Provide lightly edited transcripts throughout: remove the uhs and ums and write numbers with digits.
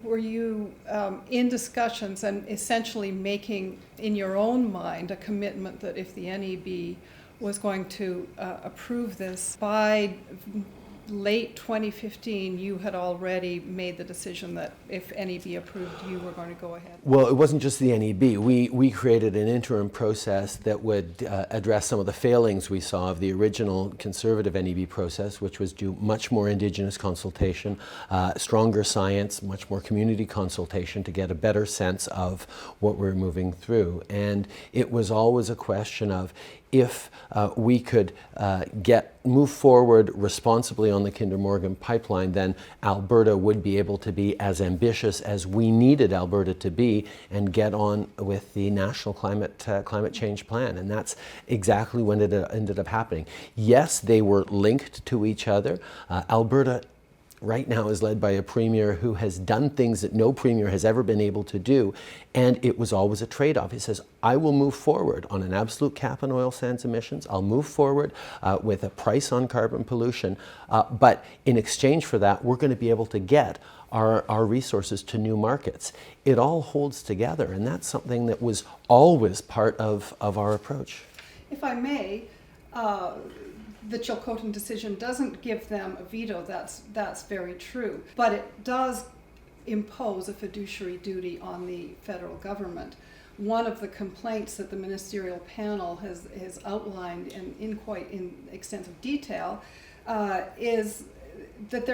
were you in discussions and essentially making in your own mind a commitment that if the NEB was going to approve this by late 2015, you had already made the decision that if NEB approved, you were going to go ahead? Well, it wasn't just the NEB. We created an interim process that would address some of the failings we saw of the original Conservative NEB process, which was do much more Indigenous consultation, stronger science, much more community consultation to get a better sense of what we're moving through. And it was always a question of if we could move forward responsibly on the Kinder Morgan pipeline, then Alberta would be able to be as ambitious as we needed Alberta to be and get on with the national climate change plan. And that's exactly when it ended up happening. Yes, they were linked to each other. Alberta right now is led by a premier who has done things that no premier has ever been able to do, and it was always a trade-off. He says, I will move forward on an absolute cap on oil sands emissions. I'll move forward with a price on carbon pollution, but in exchange for that, we're going to be able to get our resources to new markets. It all holds together, and that's something that was always part of our approach. If I may, the Chilcotin decision doesn't give them a veto, that's very true, but it does impose a fiduciary duty on the federal government. One of the complaints that the ministerial panel has outlined in quite extensive detail is that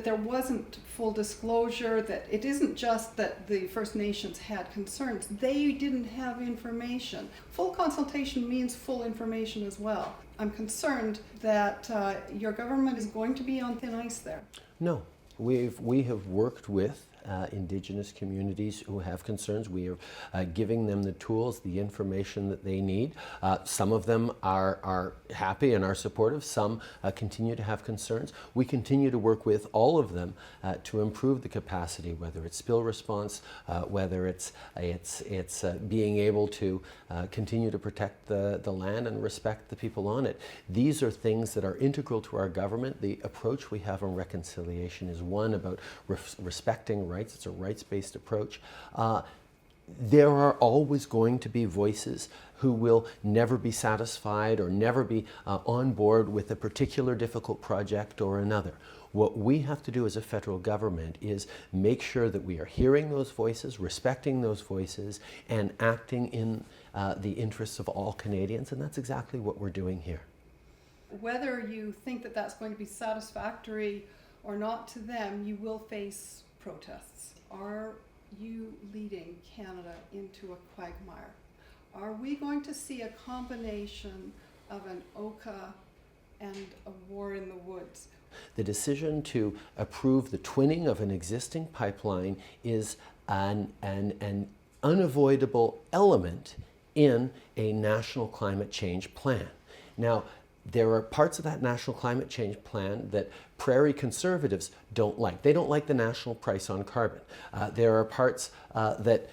there wasn't full disclosure, that it isn't just that the First Nations had concerns, they didn't have information. Full consultation means full information as well. I'm concerned that your government is going to be on thin ice there. No, we have worked with Indigenous communities who have concerns. We are giving them the tools, the information that they need. Some of them are happy and are supportive. Some continue to have concerns. We continue to work with all of them to improve the capacity, whether it's spill response, whether it's being able to continue to protect the land and respect the people on it. These are things that are integral to our government. The approach we have on reconciliation is one about respecting rights. It's a rights-based approach. There are always going to be voices who will never be satisfied or never be on board with a particular difficult project or another. What we have to do as a federal government is make sure that we are hearing those voices, respecting those voices, and acting in the interests of all Canadians, and that's exactly what we're doing here. Whether you think that that's going to be satisfactory or not to them, you will face protests. Are you leading Canada into a quagmire? Are we going to see a combination of an OCA and a war in the woods? The decision to approve the twinning of an existing pipeline is an unavoidable element in a national climate change plan. Now, there are parts of that national climate change plan that prairie conservatives don't like. They don't like the national price on carbon. There are parts that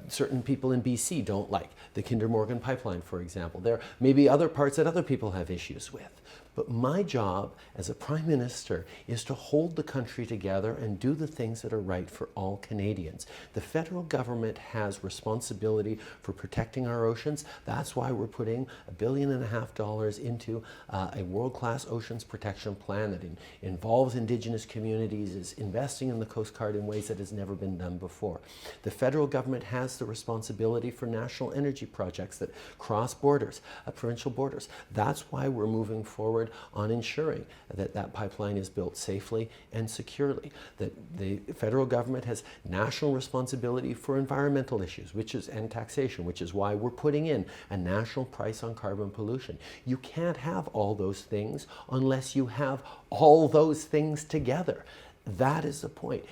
certain people in BC don't like. The Kinder Morgan pipeline, for example. There may be other parts that other people have issues with. But my job as a Prime Minister is to hold the country together and do the things that are right for all Canadians. The federal government has responsibility for protecting our oceans. That's why we're putting $1.5 billion into a world-class oceans protection plan that involves Indigenous communities, is investing in the Coast Guard in ways that has never been done before. The federal government has the responsibility for national energy projects that cross borders, provincial borders. That's why we're moving forward on ensuring that that pipeline is built safely and securely. That the federal government has national responsibility for environmental issues, and taxation, which is why we're putting in a national price on carbon pollution. You can't have all those things unless you have all those things together. That is the point.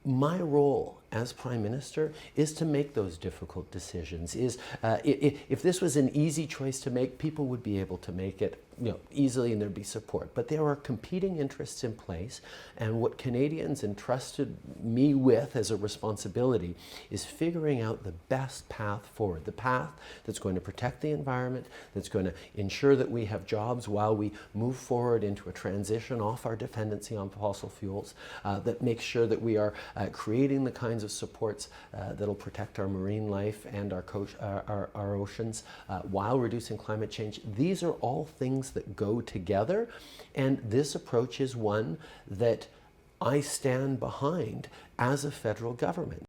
My role as Prime Minister is to make those difficult decisions. If this was an easy choice to make, people would be able to make it easily and there'd be support. But there are competing interests in place, and what Canadians entrusted me with as a responsibility is figuring out the best path forward, the path that's going to protect the environment, that's going to ensure that we have jobs while we move forward into a transition off our dependency on fossil fuels, that makes sure that we are creating the kinds of supports that'll protect our marine life and our oceans while reducing climate change. These are all things that go together, and this approach is one that I stand behind as a federal government.